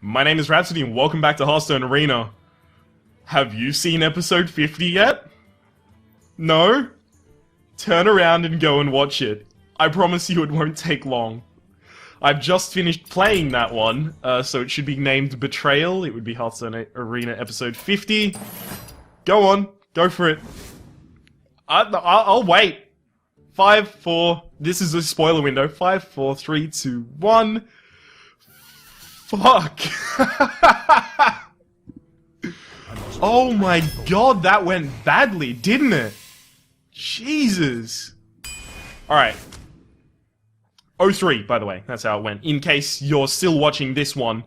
My name is Rhapsody and welcome back to Hearthstone Arena. Have you seen episode 50 yet? No? Turn around and go and watch it. I promise you it won't take long. I've just finished playing that one, so it should be named Betrayal. It would be Hearthstone Arena episode 50. Go on, go for it. I'll wait. 5, 4, this is a spoiler window. 5, 4, 3, 2, 1. Fuck. Oh my god, that went badly, didn't it? Jesus. Alright. 03, by the way, that's how it went. In case you're still watching this one,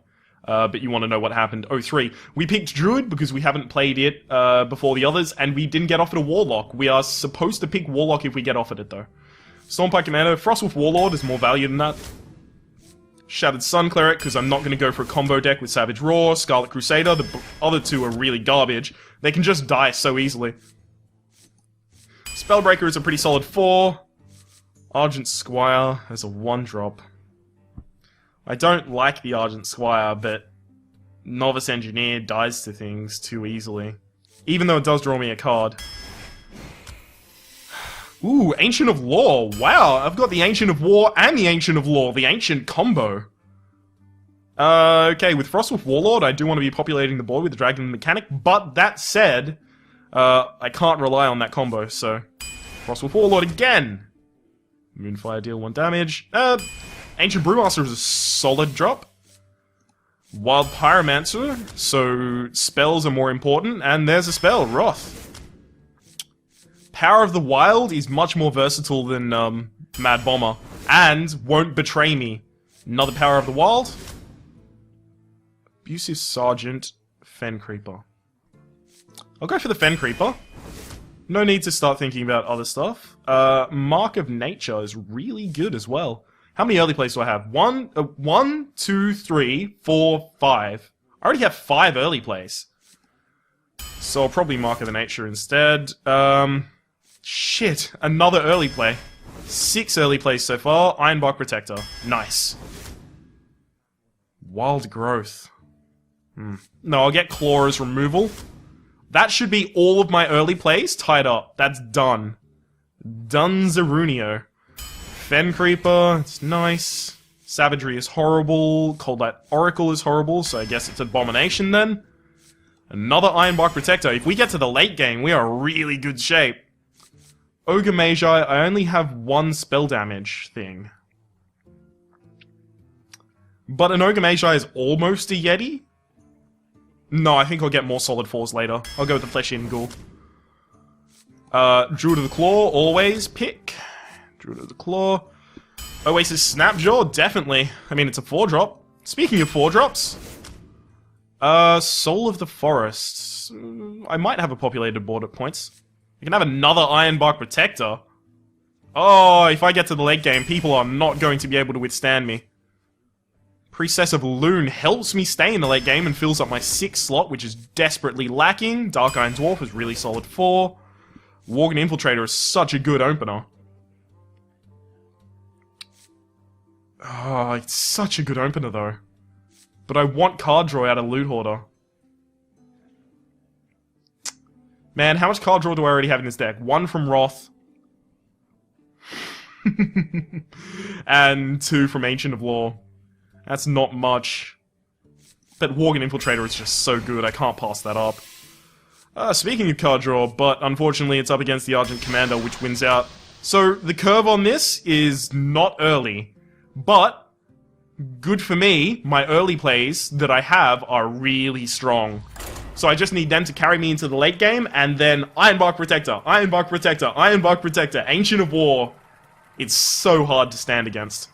but you want to know what happened. 03. We picked Druid because we haven't played it before the others, and we didn't get offered a Warlock. We are supposed to pick Warlock if we get offered it, though. Stormpike Commander, Frostwolf Warlord is more value than that. Shattered Sun Cleric, because I'm not going to go for a combo deck with Savage Roar, Scarlet Crusader, the other two are really garbage. They can just die so easily. Spellbreaker is a pretty solid 4. Argent Squire has a 1-drop. I don't like the Argent Squire, but Novice Engineer dies to things too easily. Even though it does draw me a card. Ooh, Ancient of Law. Wow, I've got the Ancient of War and the Ancient of Law. The Ancient combo. Okay, with Frostwolf Warlord, I do want to be populating the board with the Dragon mechanic, but that said, I can't rely on that combo, so... Frostwolf Warlord again! Moonfire deal 1 damage. Ancient Brewmaster is a solid drop. Wild Pyromancer, so spells are more important, and there's a spell, Wrath. Power of the Wild is much more versatile than Mad Bomber, and won't betray me. Another Power of the Wild. Abusive Sergeant, Fen Creeper. I'll go for the Fen Creeper. No need to start thinking about other stuff. Mark of Nature is really good as well. How many early plays do I have? 1, 2, 3, 4, 5. I already have 5 early plays. So I'll probably Mark of the Nature instead. Shit, another early play. 6 early plays so far. Ironbark Protector. Nice. Wild Growth. No, I'll get Claw as removal. That should be all of my early plays tied up. That's done. Dunzerunio. Fen Creeper, it's nice. Savagery is horrible. Cold Light Oracle is horrible, so I guess it's Abomination then. Another Ironbark Protector. If we get to the late game, we are in really good shape. Ogre Magi, I only have 1 spell damage thing. But an Ogre Magi is almost a Yeti? No, I think I'll get more solid 4s later. I'll go with the Flesh-Eaten Ghoul. Druid of the Claw, always pick. Druid of the Claw. Oasis Snapjaw, definitely. I mean, it's a 4-drop. Speaking of 4-drops... Soul of the Forest. I might have a populated board at points. You can have another Ironbark Protector. Oh, if I get to the late game, people are not going to be able to withstand me. Priestess of Loon helps me stay in the late game and fills up my 6th slot, which is desperately lacking. Dark Iron Dwarf is really solid 4. Worgen Infiltrator is such a good opener. Oh, it's such a good opener though. But I want card draw out of Loot Hoarder. Man, how much card draw do I already have in this deck? 1 from Wrath. And 2 from Ancient of Law. That's not much. But Worgen Infiltrator is just so good, I can't pass that up. Speaking of card draw, but unfortunately it's up against the Argent Commander, which wins out. So, the curve on this is not early. But, good for me, my early plays that I have are really strong. So I just need them to carry me into the late game, and then Ironbark Protector, Ironbark Protector, Ironbark Protector, Ancient of War. It's so hard to stand against.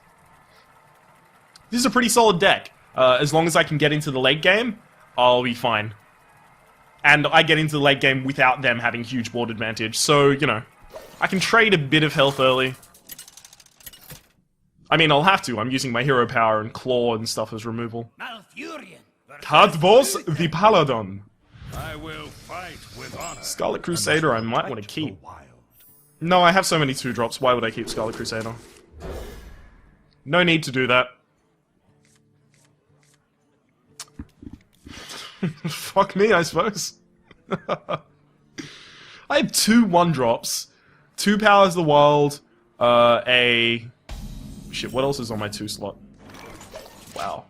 This is a pretty solid deck. As long as I can get into the late game, I'll be fine. And I get into the late game without them having huge board advantage, so, you know, I can trade a bit of health early. I mean, I'll have to. I'm using my hero power and claw and stuff as removal. Kadvos the Paladin. I will fight with honor. Scarlet Crusader I might want to keep. No, I have so many 2-drops, why would I keep Scarlet Crusader? No need to do that. Fuck me, I suppose. I have 2 1-drops, 2 Powers of the Wild, Shit, what else is on my 2 slot? Wow.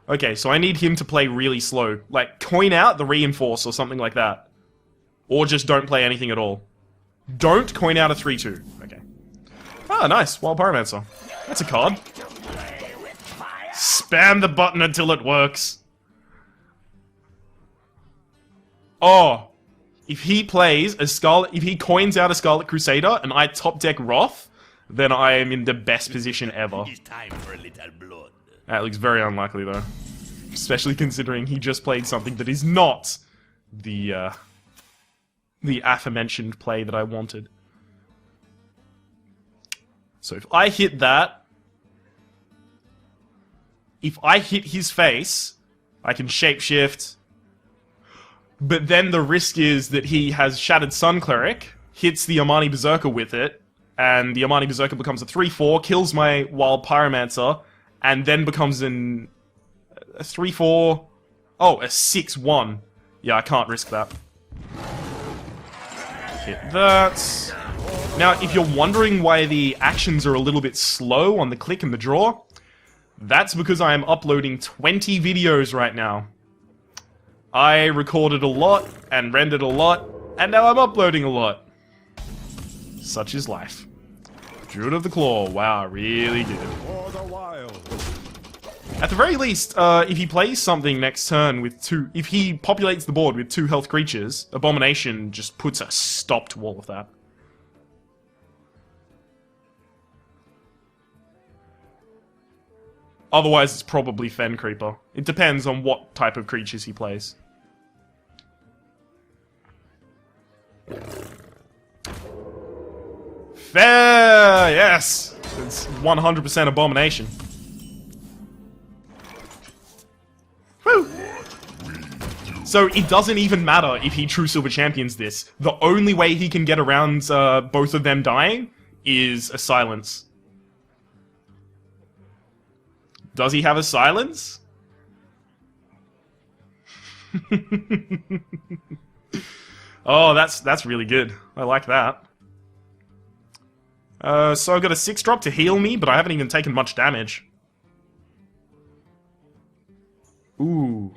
Okay, so I need him to play really slow. Like, coin out the Reinforce or something like that. Or just don't play anything at all. Don't coin out a 3-2. Okay. Ah, nice. Wild Pyromancer. That's a card. Spam the button until it works. Oh. If he plays a Scarlet... If he coins out a Scarlet Crusader and I top deck Wrath, then I am in the best position ever. It's time for a little blood. That looks very unlikely, though. Especially considering he just played something that is not the aforementioned play that I wanted. So if I hit that... If I hit his face, I can shapeshift. But then the risk is that he has Shattered Sun Cleric, hits the Amani Berserker with it, and the Amani Berserker becomes a 3-4, kills my Wild Pyromancer, and then becomes a 3-4... Oh, a 6-1. Yeah, I can't risk that. Hit that. Now, if you're wondering why the actions are a little bit slow on the click and the draw, that's because I am uploading 20 videos right now. I recorded a lot, and rendered a lot, and now I'm uploading a lot. Such is life. Druid of the Claw, wow, really good. For the wild. At the very least, if he plays something next turn with 2... If he populates the board with 2 health creatures, Abomination just puts a stop to all of that. Otherwise, it's probably Fen Creeper. It depends on what type of creatures he plays. Fair! Yes! It's 100% Abomination. Woo! So it doesn't even matter if he True Silver Champions this. The only way he can get around both of them dying is a silence. Does he have a silence? Oh, that's really good. I like that. So I've got a 6-drop to heal me, but I haven't even taken much damage. Ooh.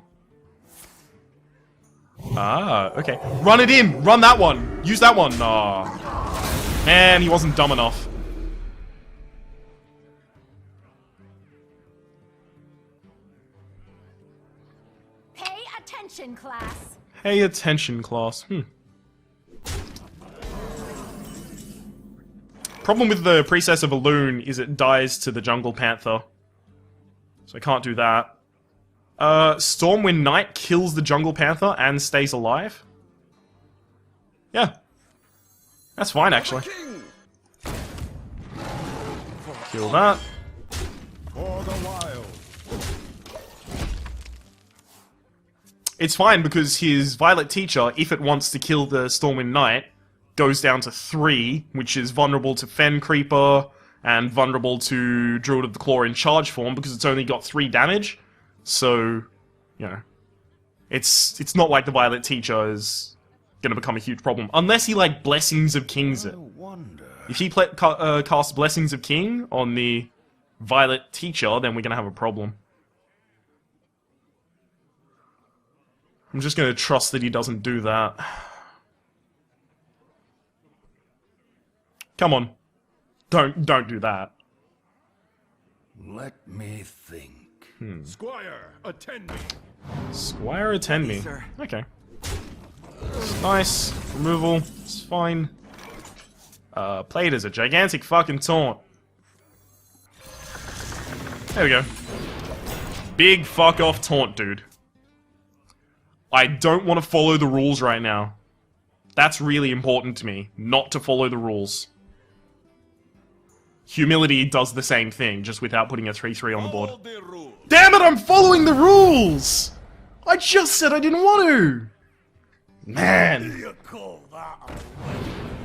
Ah, okay. Run it in! Run that one! Use that one! Aw. Man, he wasn't dumb enough. Pay attention, class. Pay attention, class. Problem with the Priestess of Elune is it dies to the Jungle Panther. So I can't do that. Stormwind Knight kills the Jungle Panther and stays alive? Yeah. That's fine, actually. Kill that. For the wild. It's fine because his Violet Teacher, if it wants to kill the Stormwind Knight, goes down to 3, which is vulnerable to Fen Creeper and vulnerable to Druid of the Claw in charge form because it's only got 3 damage. So, you know, it's not like the Violet Teacher is going to become a huge problem. Unless he, like, Blessings of Kings it. If he casts Blessings of King on the Violet Teacher, then we're going to have a problem. I'm just going to trust that he doesn't do that. Come on. Don't do that. Let me think. Squire, attend me. Squire, attend me. Sir. Okay. It's nice. Removal. It's fine. Played as a gigantic fucking taunt. There we go. Big fuck off taunt, dude. I don't want to follow the rules right now. That's really important to me, not to follow the rules. Humility does the same thing, just without putting a 3-3 on the board. Damn it, I'm following the rules! I just said I didn't want to! Man.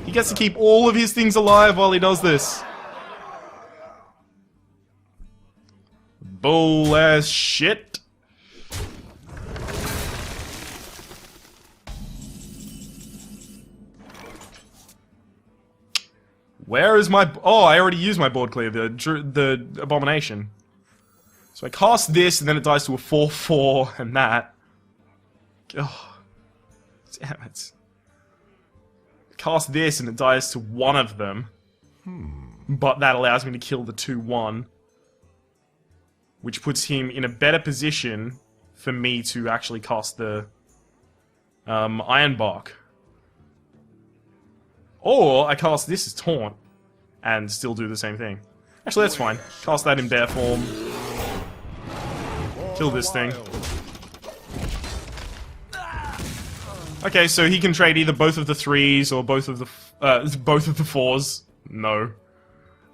He gets to keep all of his things alive while he does this. Bull as shit. Where is my... Oh, I already used my board clear, the Abomination. So I cast this, and then it dies to a 4/4, and that. Oh, damn it. Cast this, and it dies to one of them. But that allows me to kill the 2/1. Which puts him in a better position for me to actually cast the Ironbark. Or I cast this as Taunt and still do the same thing. Actually, that's fine. Cast that in bear form. Kill this thing. Okay, so he can trade either both of the 3s or both of the 4s. No.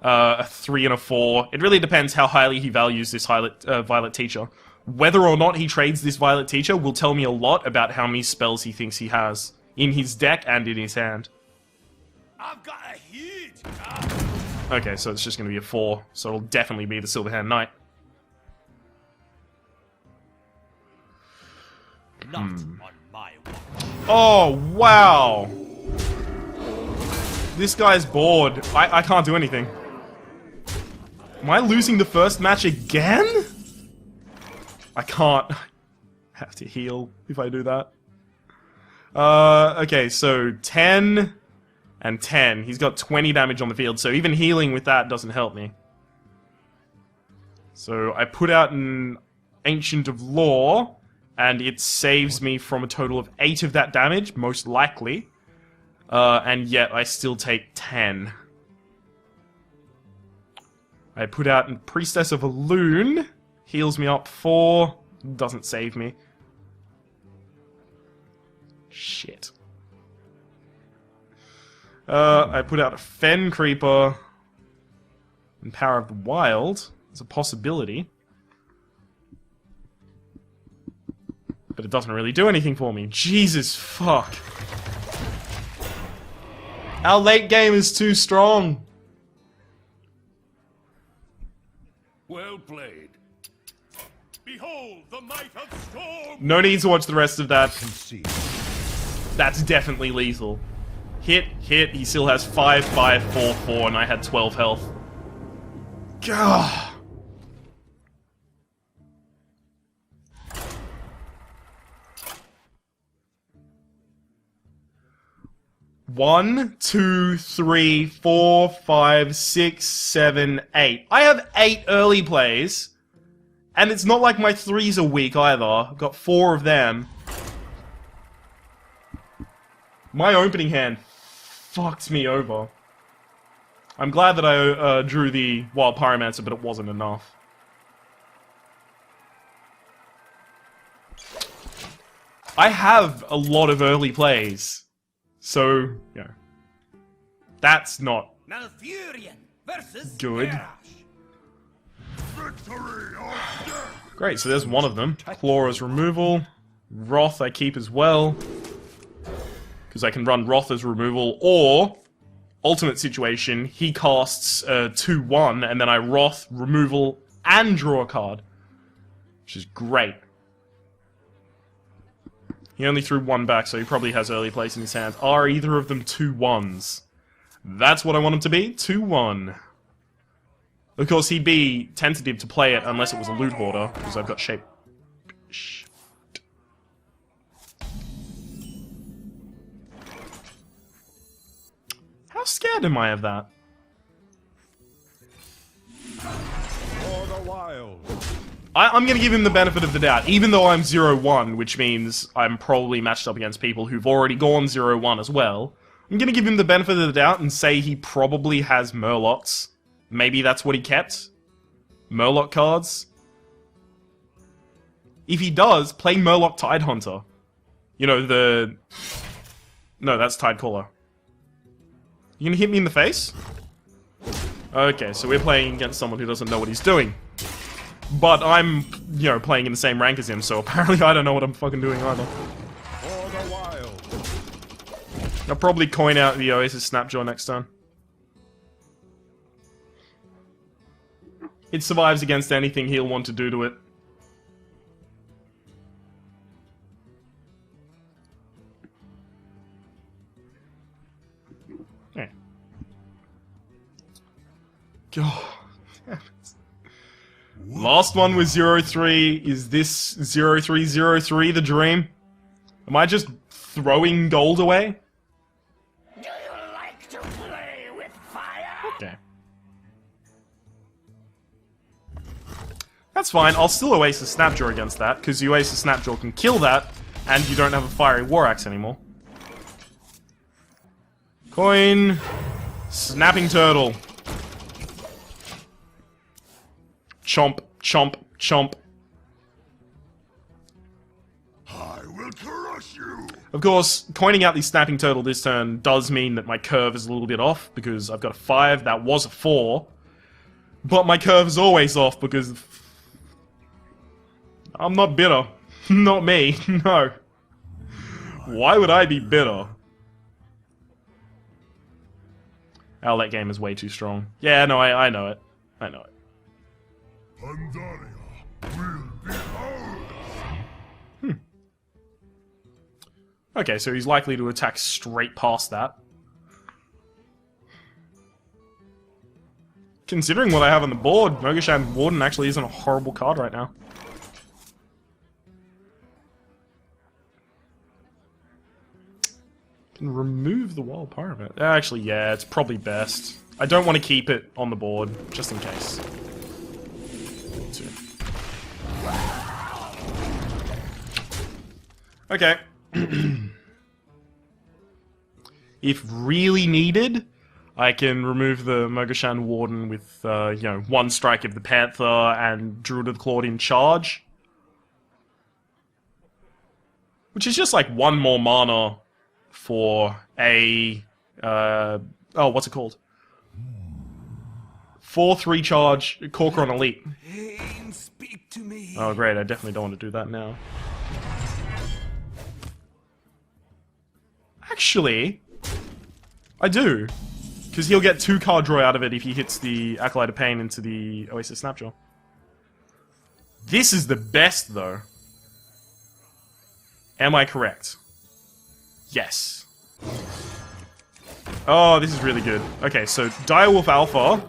A 3 and a 4. It really depends how highly he values this Violet Teacher. Whether or not he trades this Violet Teacher will tell me a lot about how many spells he thinks he has in his deck and in his hand. I've got a huge. Okay, so it's just going to be a 4, so it'll definitely be the Silverhand Knight. Not on my watch. Oh, wow! This guy's bored. I can't do anything. Am I losing the first match again? I can't. I have to heal if I do that. Okay, so 10 and 10. He's got 20 damage on the field, so even healing with that doesn't help me. So I put out an Ancient of Law, and it saves me from a total of 8 of that damage, most likely. And yet I still take 10. I put out a Priestess of Elune, heals me up 4, doesn't save me. Shit. I put out a Fen Creeper, and Power of the Wild. It's a possibility. But it doesn't really do anything for me. Jesus fuck. Our late game is too strong. Well played. Behold the might of storm. No need to watch the rest of that. That's definitely lethal. Hit, he still has 5, 5, 4, 4, and I had 12 health. Gah. One, 2, 3, 4, 5, 6, 7, 8. I have 8 early plays. And it's not like my 3s are weak either. I've got 4 of them. My opening hand fucked me over. I'm glad that I drew the Wild Pyromancer, but it wasn't enough. I have a lot of early plays. So, you know, that's not Malfurion versus good. Victory or death. Great, so there's one of them. Claw's removal. Wrath I keep as well. Because I can run Wrath as removal, or... Ultimate situation, he casts 2/1, and then I Wrath, removal, and draw a card. Which is great. He only threw 1 back, so he probably has early place in his hand. Are either of them 2/1s? That's what I want him to be, 2/1. Of course, he'd be tentative to play it unless it was a Loot Hoarder, because I've got shape... Shit. How scared am I of that? For the wild. I'm gonna give him the benefit of the doubt, even though I'm 0-1, which means I'm probably matched up against people who've already gone 0-1 as well. I'm gonna give him the benefit of the doubt and say he probably has Murlocs. Maybe that's what he kept? Murloc cards? If he does, play Murloc Tidehunter. You know, the... No, that's Tidecaller. You gonna hit me in the face? Okay, so we're playing against someone who doesn't know what he's doing. But I'm, you know, playing in the same rank as him, so apparently I don't know what I'm fucking doing either. For the wild. I'll probably coin out the Oasis Snapjaw next turn. It survives against anything he'll want to do to it. Okay. God. Last one was 0-3. Is this 0-3-0-3 the dream? Am I just throwing gold away? Do you like to play with fire? Okay. That's fine, I'll still Oasis Snapjaw against that, because the Oasis Snapjaw can kill that, and you don't have a Fiery War Axe anymore. Coin. Snapping Turtle. Chomp, chomp, chomp. I will crush you. Of course, coining out the Snapping Turtle this turn does mean that my curve is a little bit off, because I've got a 5, that was a 4. But my curve is always off, because I'm not bitter. Not me, no. Why would I be bitter? Our late game is way too strong. Yeah, no, I know it. I know it. Pandaria will be ours. Okay, so he's likely to attack straight past that. Considering what I have on the board, Mogoshan Warden actually isn't a horrible card right now. Can remove the Wild Pyramid. Actually, yeah, it's probably best. I don't want to keep it on the board, just in case. Okay. If really needed, I can remove the Mogoshan Warden with, you know, one strike of the Panther and Druid of the Clawed in charge. Which is just like one more mana for a, oh, what's it called? 4/3 charge Corcoran Elite. Pain, speak to me. Oh great, I definitely don't want to do that now. Actually, I do. Because he'll get 2 card draw out of it if he hits the Acolyte of Pain into the Oasis Snapjaw. This is the best, though. Am I correct? Yes. Oh, this is really good. Okay, so Direwolf Alpha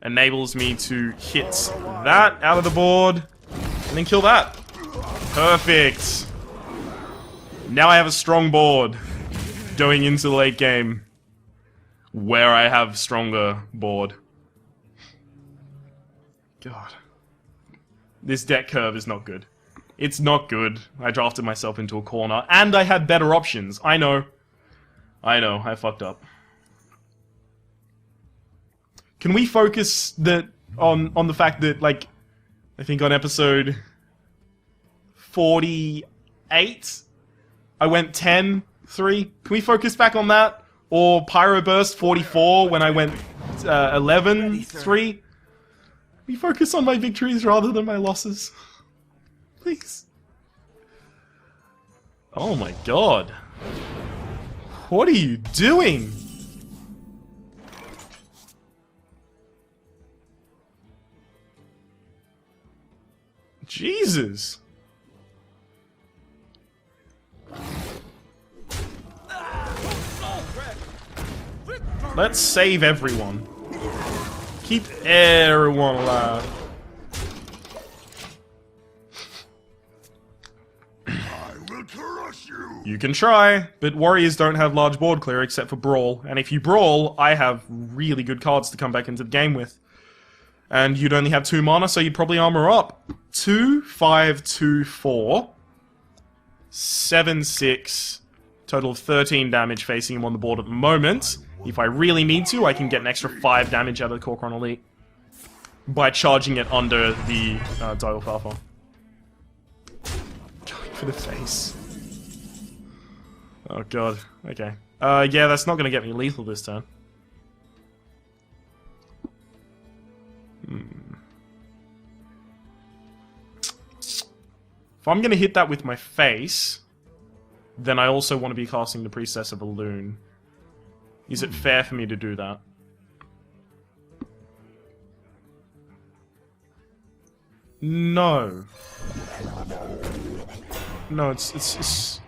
enables me to hit that out of the board, and then kill that. Perfect. Now I have a strong board going into the late game, where I have stronger board. God. This deck curve is not good. It's not good. I drafted myself into a corner, and I had better options. I know. I know, I fucked up. Can we focus on the fact that, like, I think on episode 48, I went 10-3? Can we focus back on that? Or Pyro Burst 44 when I went 11-3? Can we focus on my victories rather than my losses? Please. Oh my god. What are you doing? Jesus. Let's save everyone. Keep everyone alive. I will crush you. You can try, but warriors don't have large board clear except for Brawl, and if you Brawl, I have really good cards to come back into the game with. And you'd only have 2 mana, so you'd probably armor up. 2, 5, 2, 4. 7, 6. Total of 13 damage facing him on the board at the moment. If I really need to, I can get an extra 5 damage out of the Corcoran Elite by charging it under the Direwolf Alpha. Going for the face. Oh god, okay. Yeah, that's not gonna get me lethal this turn. If I'm gonna hit that with my face, then I also want to be casting the Priestess of Elune. Is it fair for me to do that? No. No, it's...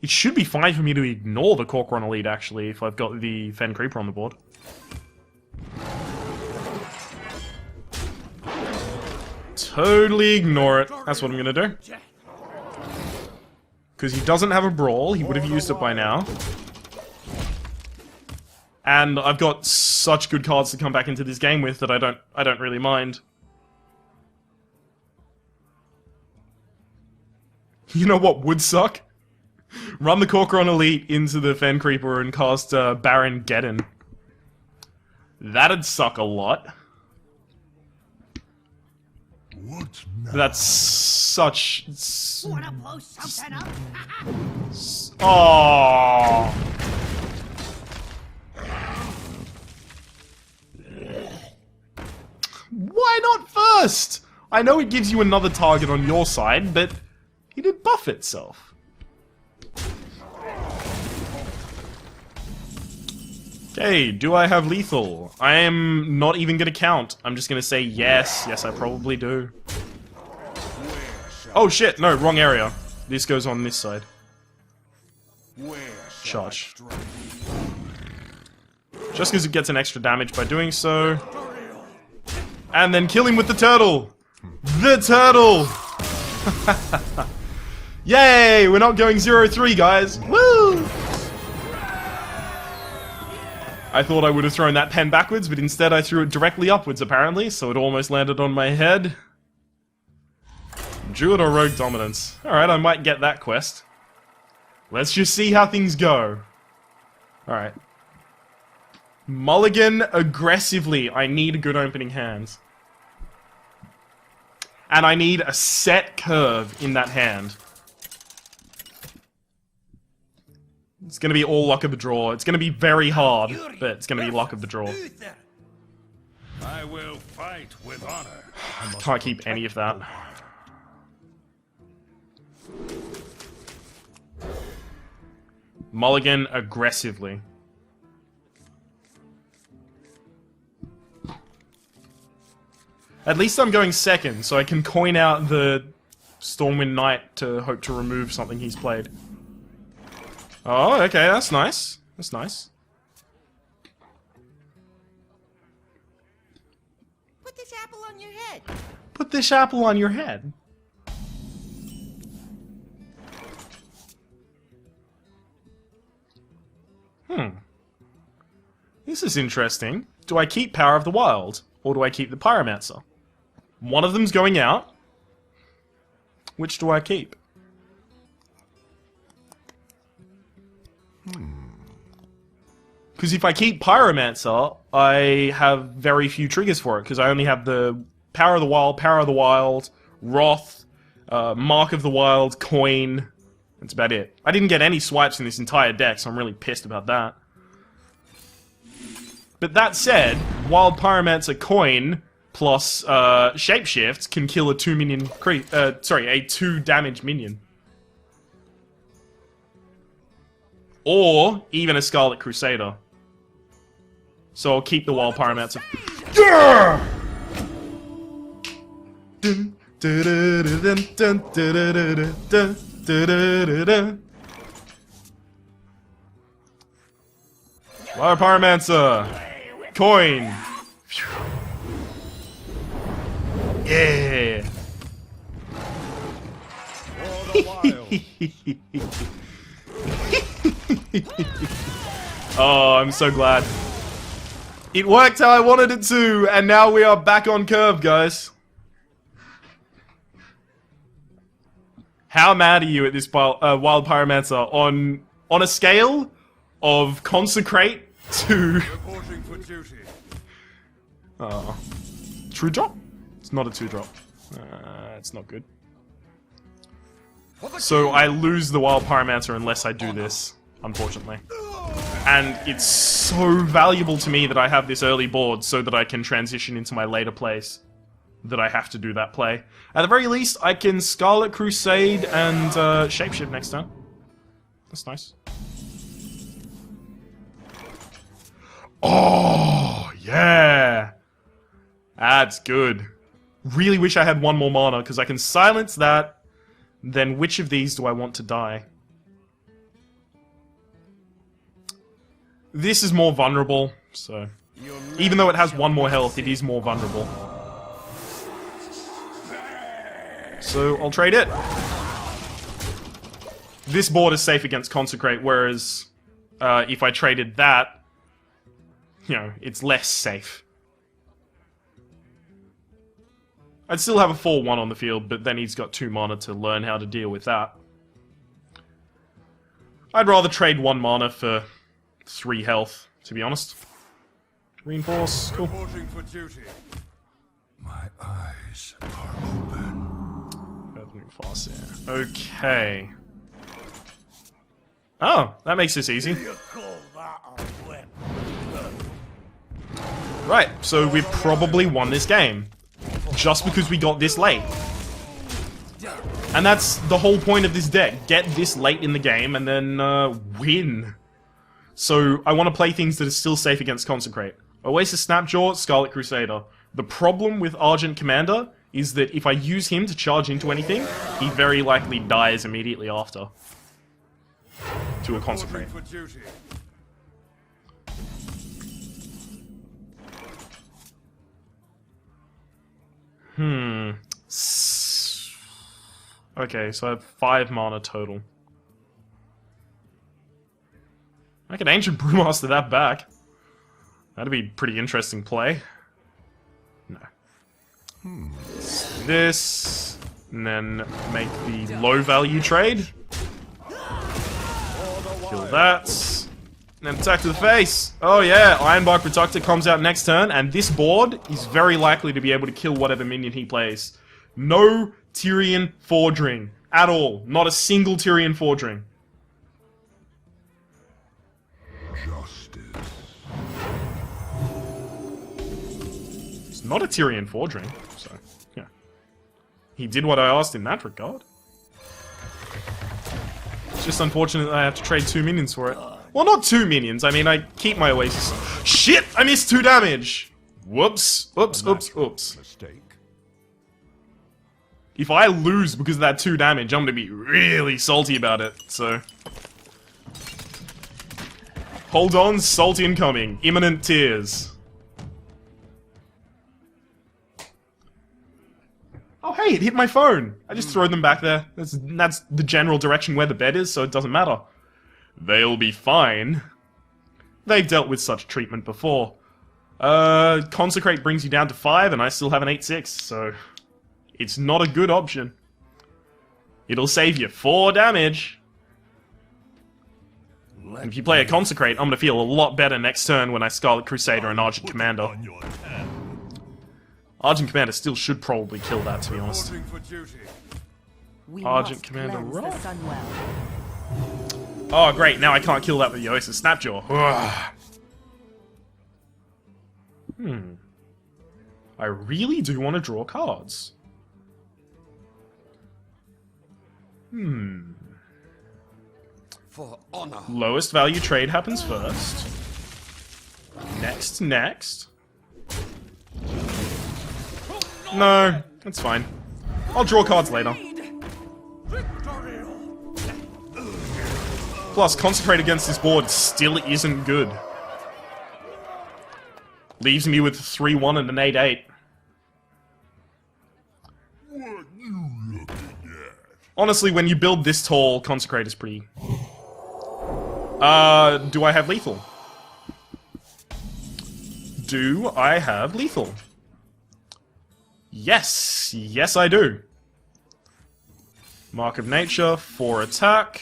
It should be fine for me to ignore the Corcoran Elite, actually, if I've got the Fen Creeper on the board. totally ignore it. That's what I'm gonna do. Because he doesn't have a brawl, he would have used it by now. And I've got such good cards to come back into this game with that I don't really mind. You know what would suck? Run the Corcoran Elite into the Fen Creeper and cast Baron Geddon. That'd suck a lot. What now? That's such... Wanna blow something up? Oh. Why not first? I know it gives you another target on your side, but he did buff itself. Okay, do I have lethal? I am not even gonna count. I'm just gonna say yes. Yes, I probably do. Oh shit, no, wrong area. This goes on this side. Charge. Just because it gets an extra damage by doing so. And then kill him with the turtle! The turtle! Yay! We're not going 0-3, guys! Woo! I thought I would have thrown that pen backwards, but instead I threw it directly upwards, apparently, so it almost landed on my head. Druid or Rogue Dominance. Alright, I might get that quest. Let's just see how things go. Alright. Mulligan aggressively. I need a good opening hand. And I need a set curve in that hand. It's gonna be all luck of the draw. It's gonna be very hard, but it's gonna be luck of the draw. I will fight with honor. Can't keep any of that. Mulligan aggressively. At least I'm going second, so I can coin out the Stormwind Knight to hope to remove something he's played. Oh, okay, that's nice. That's nice. Put this apple on your head. Put this apple on your head. This is interesting. Do I keep Power of the Wild, or do I keep the Pyromancer? One of them's going out. Which do I keep? Because if I keep Pyromancer, I have very few triggers for it, because I only have the Power of the Wild, Wrath, Mark of the Wild, Coin. That's about it. I didn't get any swipes in this entire deck, so I'm really pissed about that. But that said, Wild Pyromancer Coin plus Shapeshift can kill a 2 minion a 2 damage minion. Or even a Scarlet Crusader. So I'll keep the Wild Pyromancer. Yeah! Dun, dun, dun, dun, dun, dun, dun, dun, dun. Wild Pyromancer! Coin! Yeah! For the wild. Oh, I'm so glad. It worked how I wanted it to, and now we are back on curve, guys. How mad are you at this Wild Pyromancer on a scale of Consecrate to... Reporting for duty. True drop? It's not a 2-drop. It's not good. So I lose the Wild Pyromancer unless I do this, unfortunately. And it's so valuable to me that I have this early board so that I can transition into my later plays. That I have to do that play. At the very least, I can Scarlet Crusade and Shapeshift next turn. That's nice. Oh, yeah! That's good. Really wish I had one more mana, because I can silence that. Then which of these do I want to die? This is more vulnerable, so... Even though it has one more health, it is more vulnerable. so I'll trade it. This board is safe against Consecrate, whereas if I traded that, you know, it's less safe. I'd still have a 4-1 on the field, but then he's got 2 mana to learn how to deal with that. I'd rather trade 1 mana for 3 health, to be honest. Reinforce, cool. Reporting for duty. My eyes are open. Move fast there. Okay. Oh, that makes this easy. You call that a weapon? Right, so we've probably won this game. Just because we got this late. And that's the whole point of this deck. Get this late in the game and then win. So I want to play things that are still safe against Consecrate. Oasis Snapjaw, Scarlet Crusader. The problem with Argent Commander is that if I use him to charge into anything, he very likely dies immediately after. To a Consecrate. Reporting for duty. Okay, so I have 5 mana total. I can Ancient Brewmaster that back. That'd be a pretty interesting play. No. This, and then make the low value trade. Kill that. And then attack to the face. Oh yeah, Ironbark Reductor comes out next turn, and this board is very likely to be able to kill whatever minion he plays. No Tyrian Fordring at all. Not a single Tyrian Fordring. Justice. It's not a Tyrian Fordring, so yeah. He did what I asked in that regard. It's just unfortunate that I have to trade 2 minions for it. Well, not 2 minions. I mean, I keep my Oasis. Shit! I missed 2 damage! Whoops. Oops, oops, oops. Mistake. If I lose because of that 2 damage, I'm gonna be really salty about it, so... Hold on, salt incoming. Imminent tears. Oh hey, it hit my phone! I just throw them back there. That's the general direction where the bed is, so it doesn't matter. They'll be fine. They've dealt with such treatment before. Consecrate brings you down to 5, and I still have an 8-6, so... It's not a good option. It'll save you 4 damage. And if you play a Consecrate, I'm gonna feel a lot better next turn when I Scarlet Crusader and Argent Commander. Argent Commander still should probably kill that, to be honest. Reporting for duty. We Argent must Commander, cleanse the right. Sunwell. Oh, great, now I can't kill that with the Oasis Snapjaw. Ugh. I really do want to draw cards. For honor. Lowest value trade happens first. Next. No, that's fine. I'll draw cards later. Plus, Consecrate against this board still isn't good. Leaves me with a 3-1 and an 8-8. Honestly, when you build this tall, Consecrate is pretty... do I have lethal? Do I have lethal? Yes! Yes, I do. Mark of Nature, 4 attack.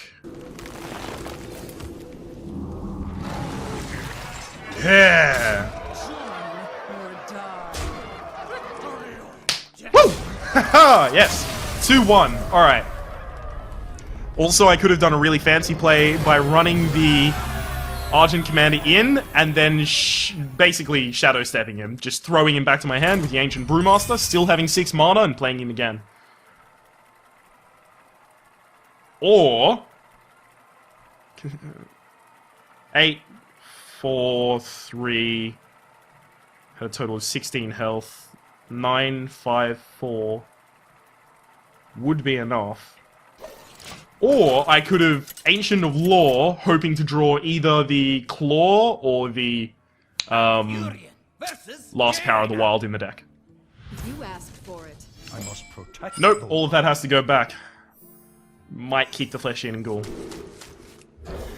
Yeah! Woo! Haha! Yes! 2-1. Alright. Also, I could have done a really fancy play by running the Argent Commander in, and then basically Shadow Stepping him. Just throwing him back to my hand with the Ancient Brewmaster, still having 6 mana, and playing him again. Or... 8, 4, 3... Had a total of 16 health. 9, 5, 4... Would be enough. Or I could have Ancient of Law, hoping to draw either the Claw or the Last Power of the Wild in the deck. You asked for it. I must protect. Nope, those. all of that has to go back. Might keep the flesh-eating ghoul.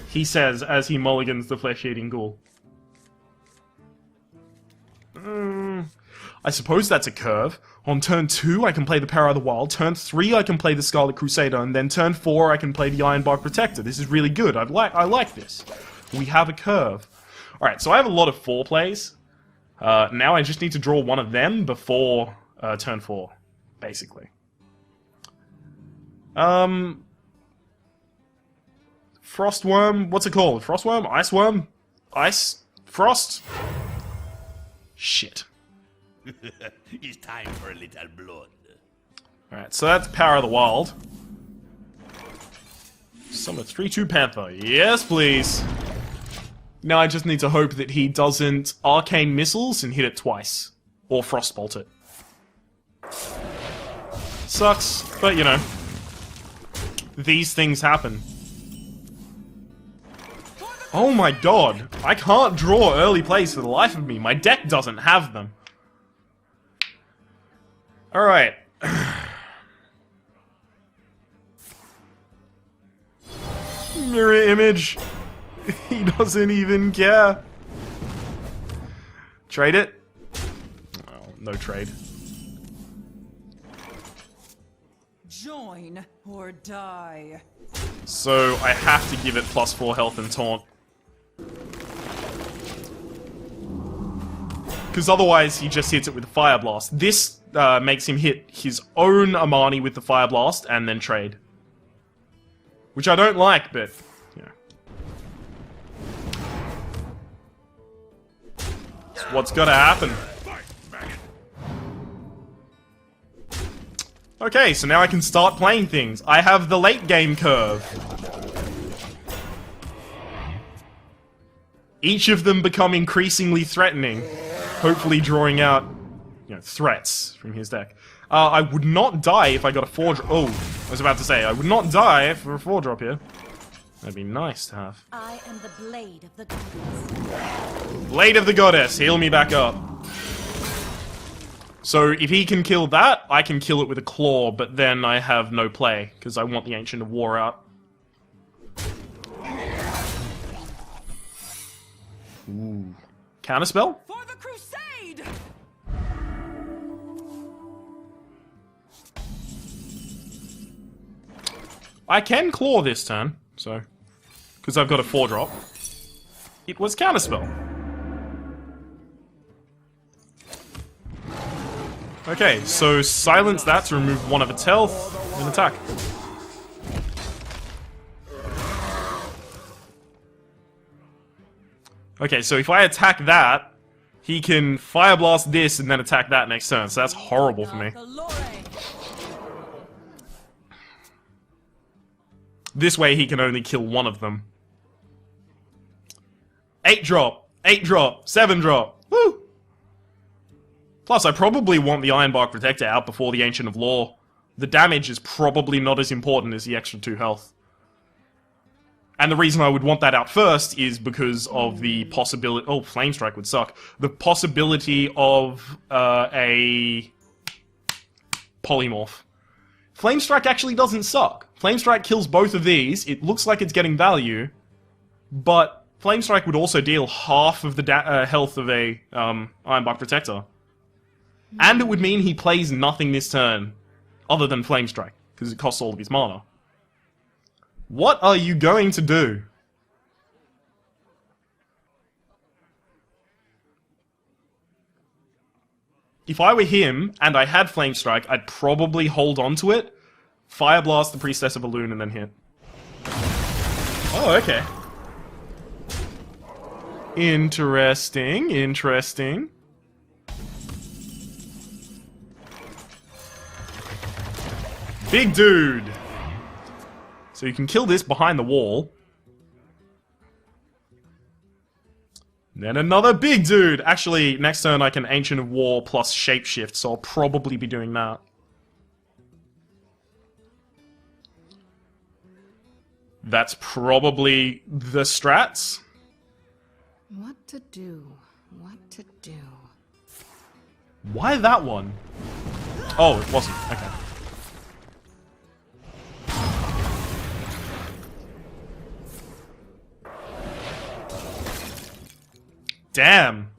He says as he mulligans the flesh-eating ghoul. I suppose that's a curve. On turn 2, I can play the Power of the Wild. Turn 3, I can play the Scarlet Crusader. And then turn 4, I can play the Ironbark Protector. This is really good. I like this. We have a curve. Alright, so I have a lot of 4 plays. Now I just need to draw one of them before turn 4, basically. Frostworm, what's it called? Frostworm? Iceworm? Ice? Frost? Shit. It's time for a little blood. Alright, so that's Power of the Wild. Summon 3/2 Panther. Yes, please. Now I just need to hope that he doesn't Arcane Missiles and hit it twice. Or Frostbolt it. Sucks, but you know. These things happen. Oh my god, I can't draw early plays for the life of me. My deck doesn't have them. Alright. Mirror image. He doesn't even care. Trade it? Oh, no trade. Join or die. So I have to give it +4 health and taunt. Because otherwise he just hits it with a Fire Blast. This makes him hit his own Amani with the Fire Blast and then trade. Which I don't like, but, you know. It's what's gotta happen. Okay, so now I can start playing things. I have the late game curve. Each of them become increasingly threatening. Hopefully drawing out, you know, threats from his deck. I would not die if I got a 4-drop. Oh, I was about to say, I would not die for a 4-drop here. That'd be nice to have. I am the blade of the goddess. Blade of the Goddess, heal me back up. So if he can kill that, I can kill it with a claw, but then I have no play, because I want the Ancient of War out. Ooh. Counterspell? For the crusade! I can claw this turn, so... Because I've got a 4-drop. It was Counterspell. Okay, so silence that to remove 1 of its health, and attack. Okay, so if I attack that, he can Fire Blast this and then attack that next turn, so that's horrible for me. This way he can only kill 1 of them. 8-drop, 8-drop, 7-drop, woo! Plus, I probably want the Ironbark Protector out before the Ancient of Law. The damage is probably not as important as the extra 2 health. And the reason I would want that out first is because of the possibility... Oh, Flame Strike would suck. The possibility of a Polymorph. Flame Strike actually doesn't suck. Flame Strike kills both of these. It looks like it's getting value. But Flame Strike would also deal half of the health of a Ironbark Protector. And it would mean he plays nothing this turn, other than Flame Strike, because it costs all of his mana. What are you going to do? If I were him, and I had Flame Strike, I'd probably hold on to it, Fire Blast the Priestess of Elune, and then hit. Oh, okay. Interesting, interesting. Big dude! So you can kill this behind the wall. Then another big dude! Actually, next turn I can Ancient of War plus Shapeshift, so I'll probably be doing that. That's probably the strats. What to do? What to do? Why that one? Oh, it wasn't. Okay. Damn.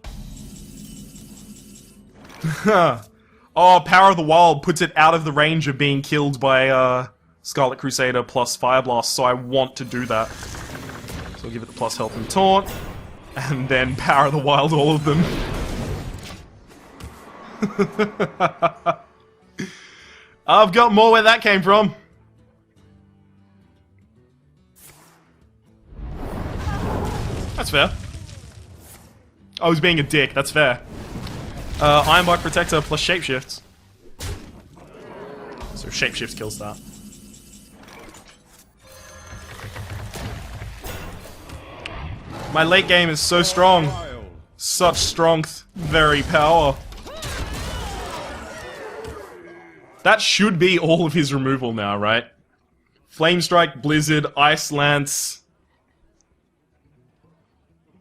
Oh, Power of the Wild puts it out of the range of being killed by Scarlet Crusader plus Fire Blast, so I want to do that. So I'll give it the plus health and taunt, and then Power of the Wild all of them. I've got more where that came from. That's fair. I was being a dick, that's fair. Ironbark Protector plus Shapeshifts. So Shapeshift kills that. My late game is so strong. Such strength, very power. That should be all of his removal now, right? Flame Strike, Blizzard, Ice Lance.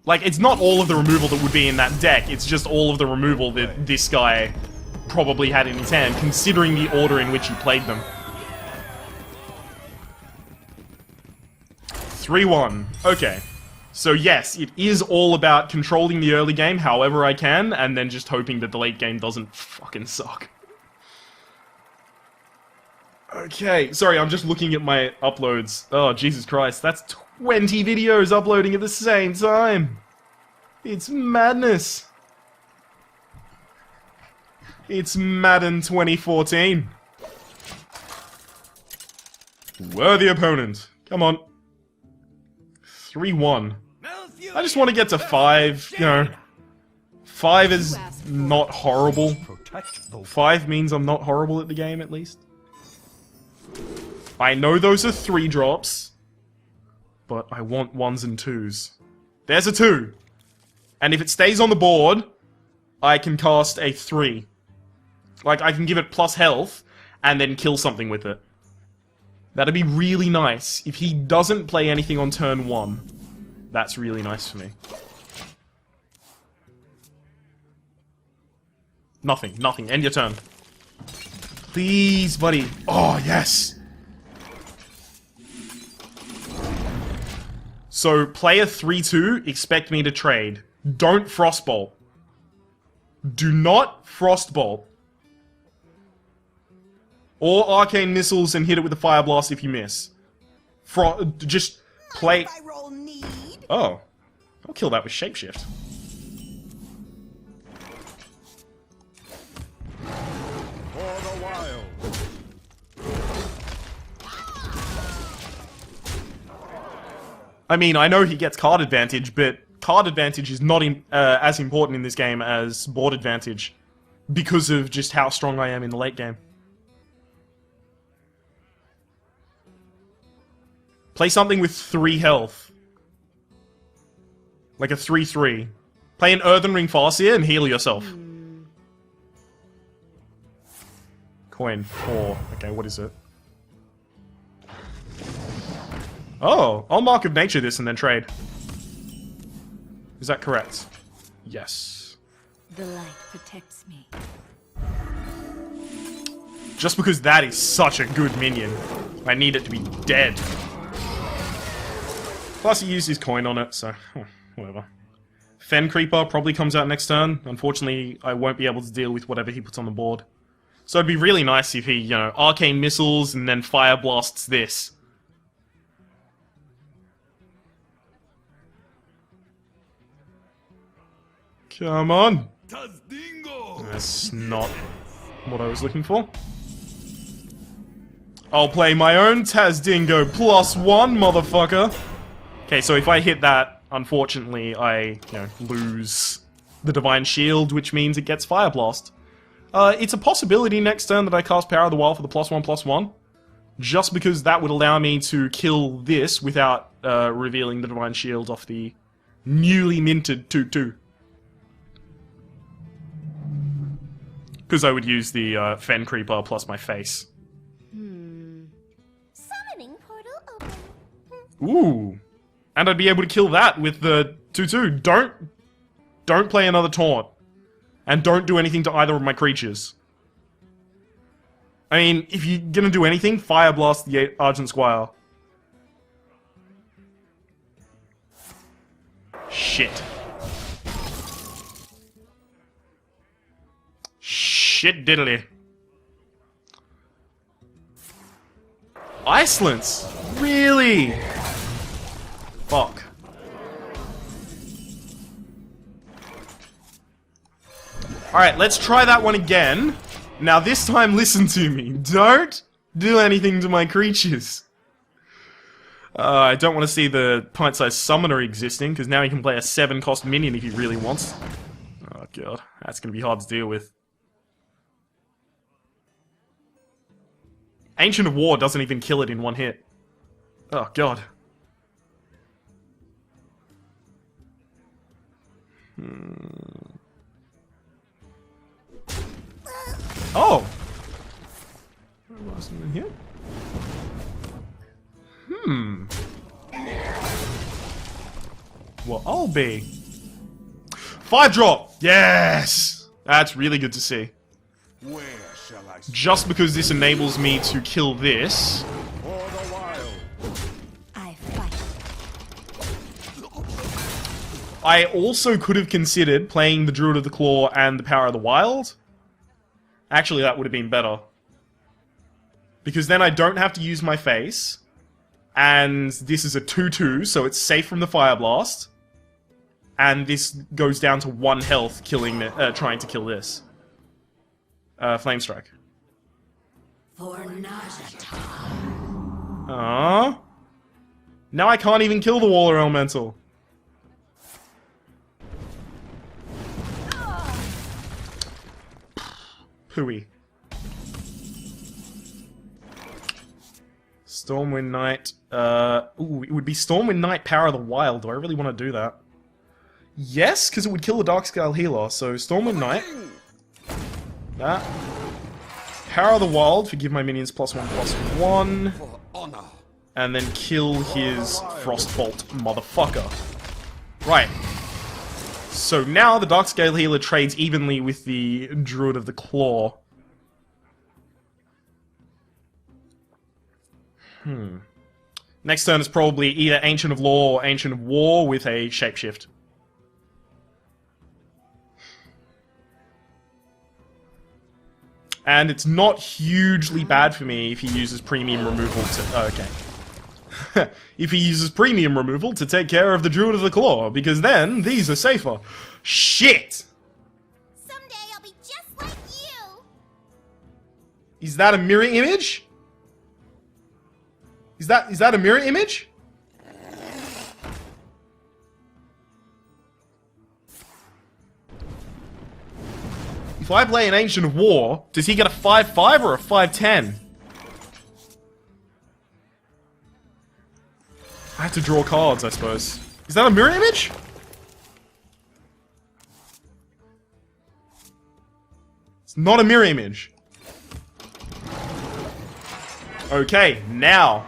Like, it's not all of the removal that would be in that deck, it's just all of the removal that this guy probably had in his hand, considering the order in which he played them. 3-1. Okay. So yes, it is all about controlling the early game however I can, and then just hoping that the late game doesn't fucking suck. Okay, sorry, I'm just looking at my uploads. Oh, Jesus Christ, that's 20 videos uploading at the same time! It's madness! It's Madden 2014. Worthy opponent. Come on. 3-1. I just want to get to 5, you know. 5 is not horrible. 5 means I'm not horrible at the game, at least. I know those are 3 drops, but I want 1s and 2s. There's a 2! And if it stays on the board, I can cast a 3. Like, I can give it plus health, and then kill something with it. That'd be really nice. If he doesn't play anything on turn 1, that's really nice for me. Nothing, nothing. End your turn. Please, buddy. Oh, yes! So, play a 3-2, expect me to trade. Don't Frostbolt. Do not Frostbolt. Or Arcane Missiles and hit it with a Fire Blast if you miss. Just play... Oh. I'll kill that with Shapeshift. For the wild. I mean, I know he gets card advantage, but card advantage is not as important in this game as board advantage. Because of just how strong I am in the late game. Play something with 3 health. Like a 3-3. Play an Earthen Ring Farseer and heal yourself. Coin 4. Okay, what is it? Oh, I'll Mark of Nature this and then trade. Is that correct? Yes. The light protects me. Just because that is such a good minion, I need it to be dead. Plus he used his coin on it, so whatever. Fen Creeper probably comes out next turn. Unfortunately, I won't be able to deal with whatever he puts on the board. So it'd be really nice if he, you know, Arcane Missiles and then Fire Blasts this. Come on! That's not what I was looking for. I'll play my own Tazdingo +1, motherfucker! Okay, so if I hit that, unfortunately, I, you know, lose the Divine Shield, which means it gets Fire Blast. It's a possibility next turn that I cast Power of the Wild for the +1/+1, just because that would allow me to kill this without revealing the Divine Shield off the newly minted 2/2. Because I would use the Fen Creeper plus my face. Summoning portal open. Ooh. And I'd be able to kill that with the 2/2. Don't play another taunt. And don't do anything to either of my creatures. I mean, if you're gonna do anything, Fire Blast the Argent Squire. Shit. Shit diddly. Icelands? Really? Fuck. Alright, let's try that one again. Now this time listen to me. Don't do anything to my creatures. I don't want to see the pint-sized summoner existing, because now he can play a 7-cost minion if he really wants. Oh god, that's going to be hard to deal with. Ancient of War doesn't even kill it in one hit. Oh god. Oh! Wasn't in here? Well, I'll be. 5-drop! Yes! That's really good to see. Where shall I Just because this enables me to kill this. for the wild? I fight. I also could have considered playing the Druid of the Claw and the Power of the Wild. Actually, that would have been better. Because then I don't have to use my face. And this is a 2-2, so it's safe from the Fire Blast. And this goes down to 1 health, killing, trying to kill this. Flame Strike. For Najata. Aww. Now I can't even kill the Waller Elemental. Pooey. Stormwind Knight. Ooh, it would be Stormwind Knight, Power of the Wild. Do I really want to do that? Yes, because it would kill the Darkscale Healer. So Stormwind Knight. That. Power of the Wild for give my minions +1/+1. For honor. And then kill his Frostbolt motherfucker. Right. So now the Darkscale Healer trades evenly with the Druid of the Claw. Next turn is probably either Ancient of Law or Ancient of War with a Shapeshift. And it's not hugely bad for me if he uses premium removal to... Oh, okay. If he uses premium removal to take care of the Druid of the Claw, because then these are safer. Shit! Someday I'll be just like you. Is that a mirror image? Is that a mirror image? If I play an Ancient of War, does he get a 5/5 or a 5/10? I have to draw cards, I suppose. Is that a mirror image? It's not a mirror image. Okay, now.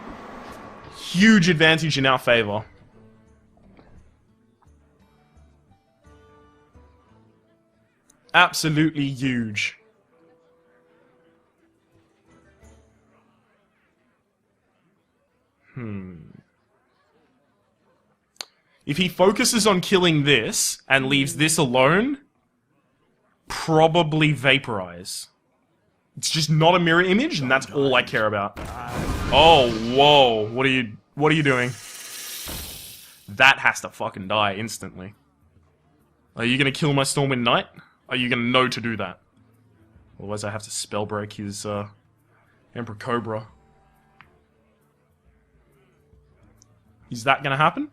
Huge advantage in our favor. Absolutely huge. If he focuses on killing this and leaves this alone, probably Vaporize. It's just not a mirror image, and that's all I care about. Oh, whoa. What are you doing? That has to fucking die instantly. Are you gonna kill my Stormwind Knight? Are you gonna know to do that? Otherwise I have to spellbreak his, Emperor Cobra. Is that gonna happen?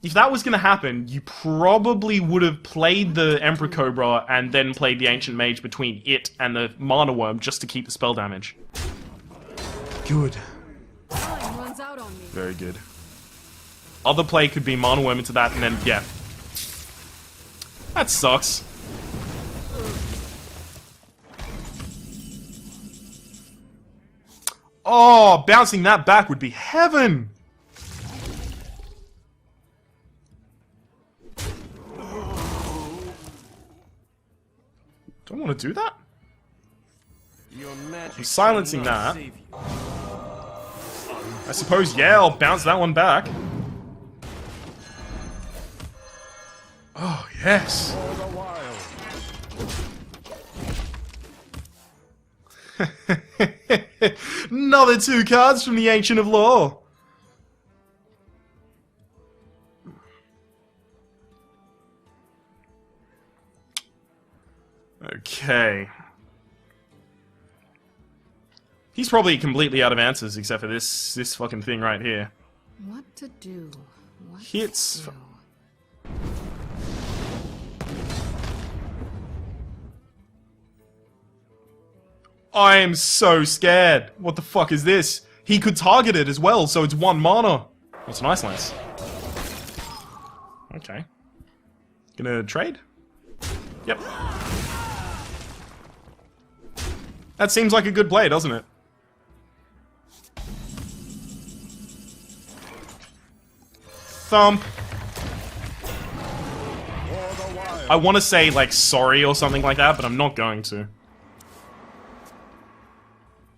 If that was gonna happen, you probably would have played the Emperor Cobra and then played the Ancient Mage between it and the Mana Worm just to keep the spell damage. Good. Time runs out on me. Very good. Other play could be Mana Worm into that and then, yeah. That sucks. Oh, bouncing that back would be heaven! Don't want to do that? Your magic I'm silencing will not that. save you. I suppose, yeah, I'll bounce that one back. Oh, yes. For the wild. Another 2 cards from the Ancient of Law. Okay. He's probably completely out of answers except for this fucking thing right here. What to do? What Hits. to do? I am so scared. What the fuck is this? He could target it as well, so it's 1 mana. That's nice, Lance. Okay. Gonna trade? Yep. That seems like a good play, doesn't it? Thump. For the wild. I want to say, like, sorry or something like that, but I'm not going to.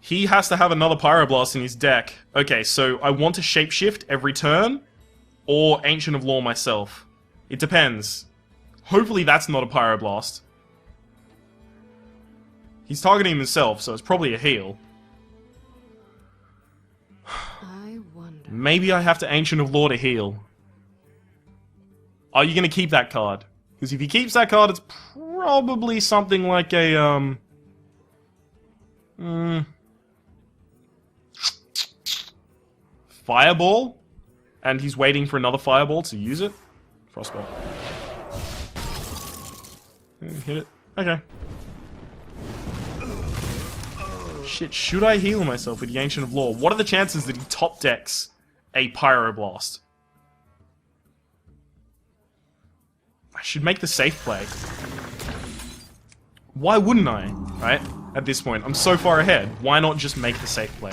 He has to have another Pyroblast in his deck. Okay, so I want to shapeshift every turn, or Ancient of Law myself. It depends. Hopefully that's not a Pyroblast. He's targeting himself, so it's probably a heal. I wonder. Maybe I have to Ancient of Law to heal. Are you going to keep that card? Because if he keeps that card, it's probably something like a, Fireball? And he's waiting for another Fireball to use it? Frostbolt. Hit it. Okay. Shit, should I heal myself with the Ancient of Law? What are the chances that he top decks a Pyroblast? I should make the safe play. Why wouldn't I, right? At this point, I'm so far ahead. Why not just make the safe play?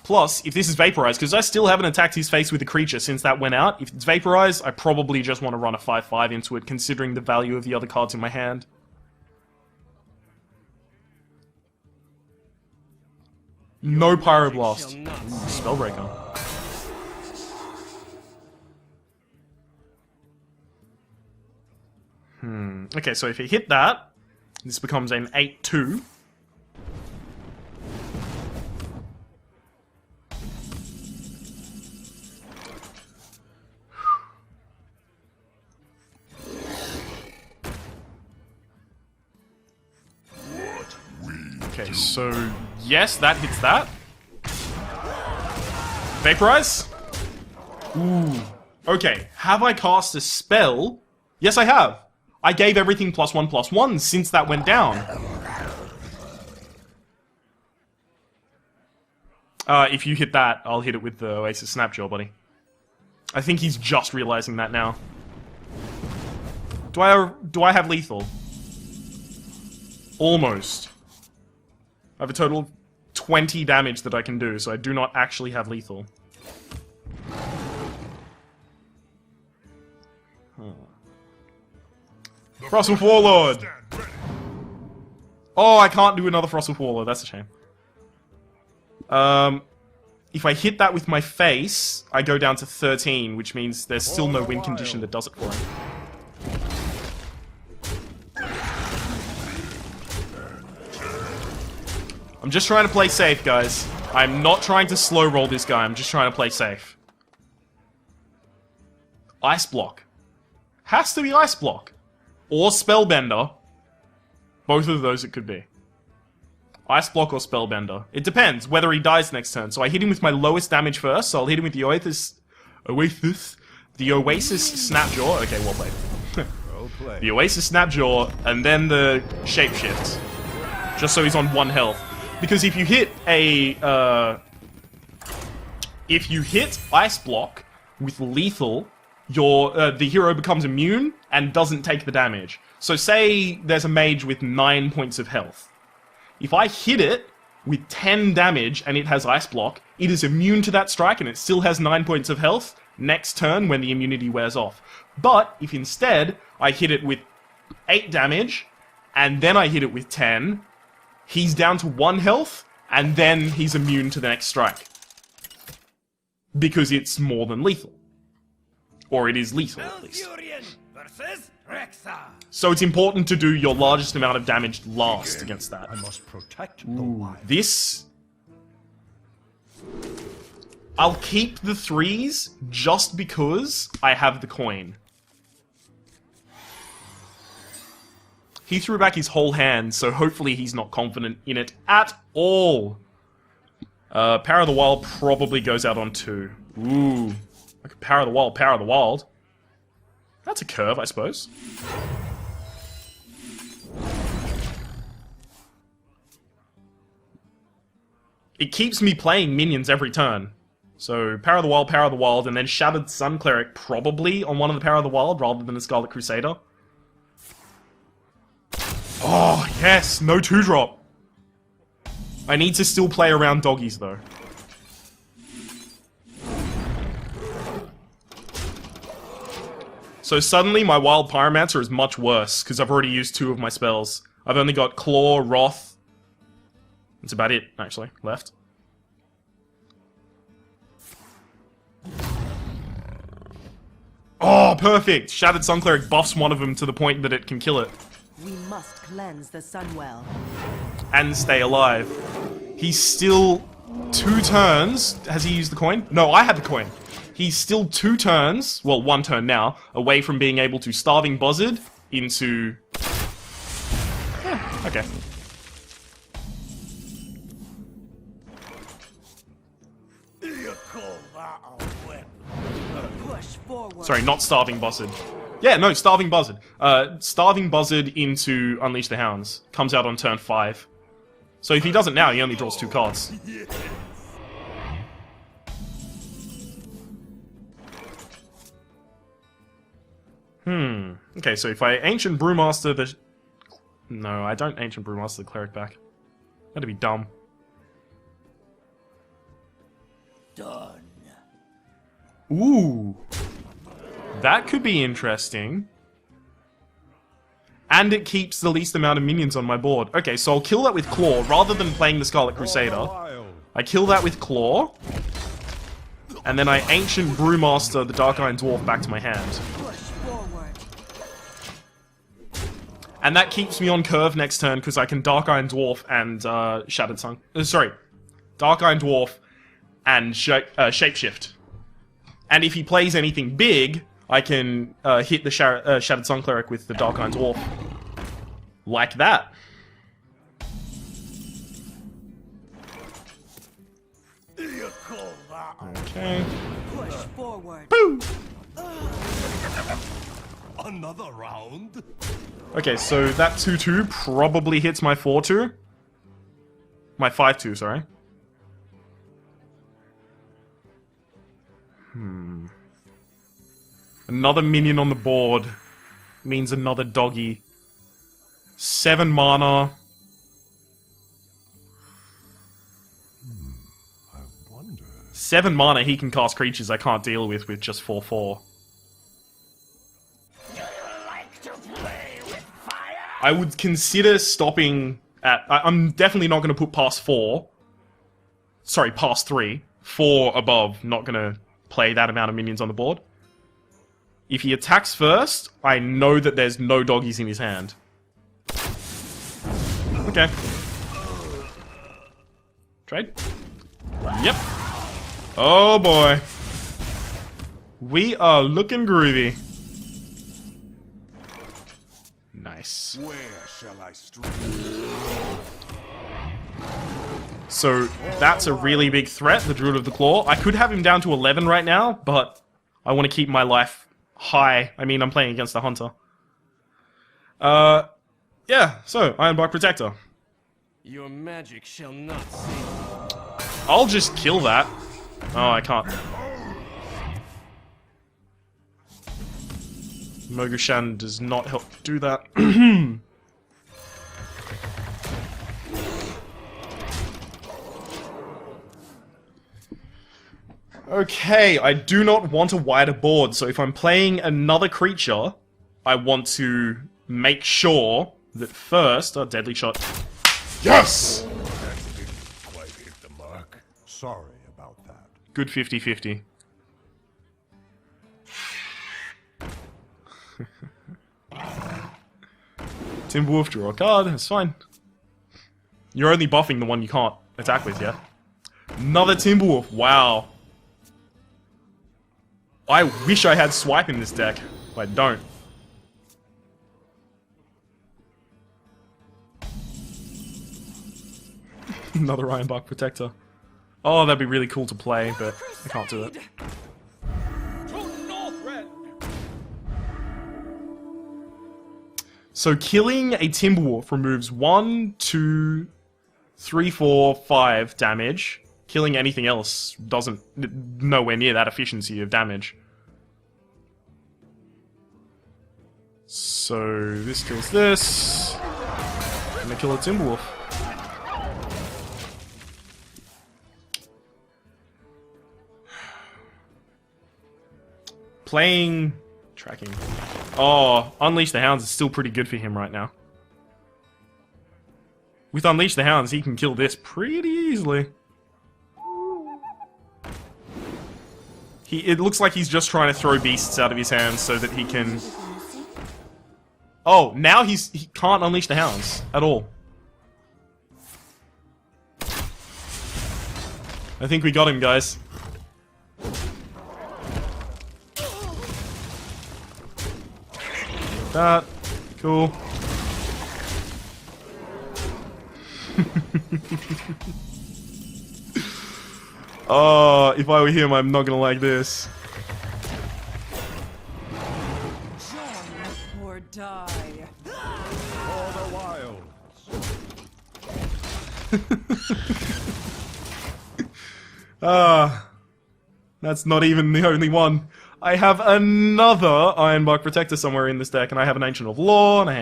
Plus, if this is Vaporized, because I still haven't attacked his face with a creature since that went out, if it's Vaporized, I probably just want to run a 5/5 into it, considering the value of the other cards in my hand. No Pyroblast. Shall not Spellbreaker. Okay, so if he hit that, this becomes an 8/2. Okay, so yes, that hits that. Vaporize? Ooh. Okay, have I cast a spell? Yes, I have. I gave everything +1/+1 since that went down. If you hit that, I'll hit it with the Oasis Snapjaw, buddy. I think he's just realizing that now. Do I have lethal? Almost. I have a total of 20 damage that I can do, so I do not actually have lethal. Frostwolf Warlord! Stand ready. Oh, I can't do another Frostwolf Warlord, that's a shame. If I hit that with my face, I go down to 13, which means there's still no win condition that does it for him. I'm just trying to play safe, guys. I'm not trying to slow roll this guy, I'm just trying to play safe. Ice Block. Has to be Ice Block. Or Spellbender. Both of those it could be. Ice Block or Spellbender. It depends whether he dies next turn. So I hit him with my lowest damage first, so I'll hit him with the Oasis... The Oasis Snapjaw. Okay, well played. Well played. The Oasis Snapjaw, and then the Shapeshift. Just so he's on 1 health. Because if you hit a... if you hit Ice Block with lethal, the hero becomes immune and doesn't take the damage. So say there's a mage with 9 points of health. If I hit it with 10 damage and it has Ice Block, it is immune to that strike and it still has 9 points of health, next turn when the immunity wears off. But if instead I hit it with 8 damage, and then I hit it with 10, he's down to 1 health, and then he's immune to the next strike. Because it's more than lethal. Or it is lethal, at least. versus Rexa. So it's important to do your largest amount of damage last against that. I must protect the wild. This... I'll keep the 3s just because I have the coin. He threw back his whole hand, so hopefully he's not confident in it at all. Power of the Wild probably goes out on 2. Ooh. Okay, Power of the Wild, Power of the Wild. That's a curve, I suppose. It keeps me playing minions every turn. So, Power of the Wild, and then Shattered Sun Cleric probably on one of the Power of the Wild rather than the Scarlet Crusader. Oh, yes! No 2-drop! I need to still play around doggies, though. So suddenly my Wild Pyromancer is much worse, because I've already used 2 of my spells. I've only got Claw, Wrath. That's about it, actually, left. Oh, perfect! Shattered Sun Cleric buffs one of them to the point that it can kill it. We must cleanse the Sunwell. And stay alive. He's still 2 turns. Has he used the coin? No, I had the coin. He's still 2 turns, well, 1 turn now, away from being able to Starving Buzzard into... Yeah, okay. You call that a whip? Push forward. Sorry, not Starving Buzzard. Yeah, no, Starving Buzzard. Starving Buzzard into Unleash the Hounds. Comes out on turn 5. So if he does it now, he only draws 2 cards. Okay, so if I Ancient Brewmaster the... No, I don't Ancient Brewmaster the Cleric back. That'd be dumb. Done. Ooh. That could be interesting. And it keeps the least amount of minions on my board. Okay, so I'll kill that with Claw, rather than playing the Scarlet Crusader. I kill that with Claw. And then I Ancient Brewmaster the Dark Iron Dwarf back to my hand. Push forward. And that keeps me on curve next turn, because I can Dark Iron Dwarf and Shattered Sun... sorry. Dark Iron Dwarf and Shapeshift. And if he plays anything big, I can hit the Shattered Sun Cleric with the Dark Iron Dwarf. Like that. You call that a Okay. Push forward. Boo! Another round? Okay, so that 2-2 probably hits my 4-2. My 5-2, sorry. Another minion on the board means another doggy. 7 mana. I wonder. 7 mana he can cast creatures I can't deal with just 4/4. Do you like to play with fire? I would consider stopping at... I'm definitely not going to put past 4. Sorry, past 3. 4 above, not going to play that amount of minions on the board. If he attacks first, I know that there's no doggies in his hand. Okay. Trade? Yep. Oh boy. We are looking groovy. Nice. Where shall I strike? So, that's a really big threat, the Druid of the Claw. I could have him down to 11 right now, but I want to keep my life high. I mean, I'm playing against the Hunter. Yeah, so, Ironbark Protector. Your magic shall not save. I'll just kill that. Oh, I can't. Mogushan does not help do that. Okay, I do not want a wider board, so if I'm playing another creature, I want to make sure that first... Oh, deadly shot. Yes! That didn't quite hit the mark. Sorry about that. Good 50-50. Timberwolf, draw a card, that's fine. You're only buffing the one you can't attack with, yeah? Another Timberwolf, wow. I wish I had Swipe in this deck, but I don't. Another Ironbark Protector. Oh, that'd be really cool to play, but I can't do it. So killing a Timberwolf removes 1, 2, 3, 4, 5 damage. Killing anything else doesn't... nowhere near that efficiency of damage. So this kills this. I'm gonna kill a Timberwolf. Playing... tracking. Oh, Unleash the Hounds is still pretty good for him right now. With Unleash the Hounds, he can kill this pretty easily. It looks like he's just trying to throw beasts out of his hands so that he can... Oh, now he can't Unleash the Hounds at all. I think we got him, guys. That. Cool. Oh, if I were him, I'm not gonna like this. Join or die. For the wilds. That's not even the only one. I have another Ironbark Protector somewhere in this deck, and I have an Ancient of Law and an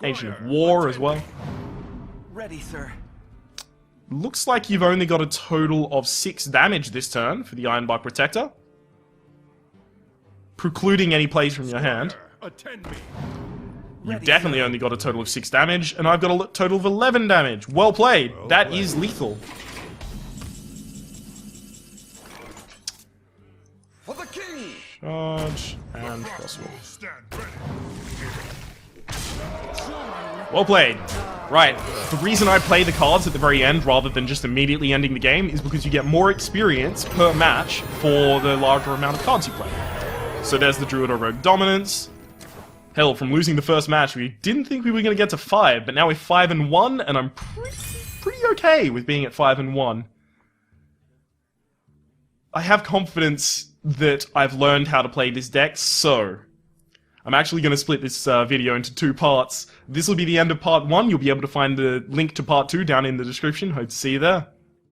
Ancient of War as well. Ready, sir. Looks like you've only got a total of 6 damage this turn for the Ironbark Protector. Precluding any plays from your hand. Attend me. You've definitely only got a total of 6 damage, and I've got a total of 11 damage. Well played. That is lethal. For the king. Charge and crossbow. Stand ready. Well played. Right, the reason I play the cards at the very end rather than just immediately ending the game is because you get more experience per match for the larger amount of cards you play. So there's the Druid or Rogue Dominance. Hell, from losing the first match, we didn't think we were going to get to 5, but now we're 5-1, and I'm pretty okay with being at 5-1. I have confidence that I've learned how to play this deck, so I'm actually going to split this video into 2 parts. This will be the end of part 1. You'll be able to find the link to part 2 down in the description. Hope to see you there.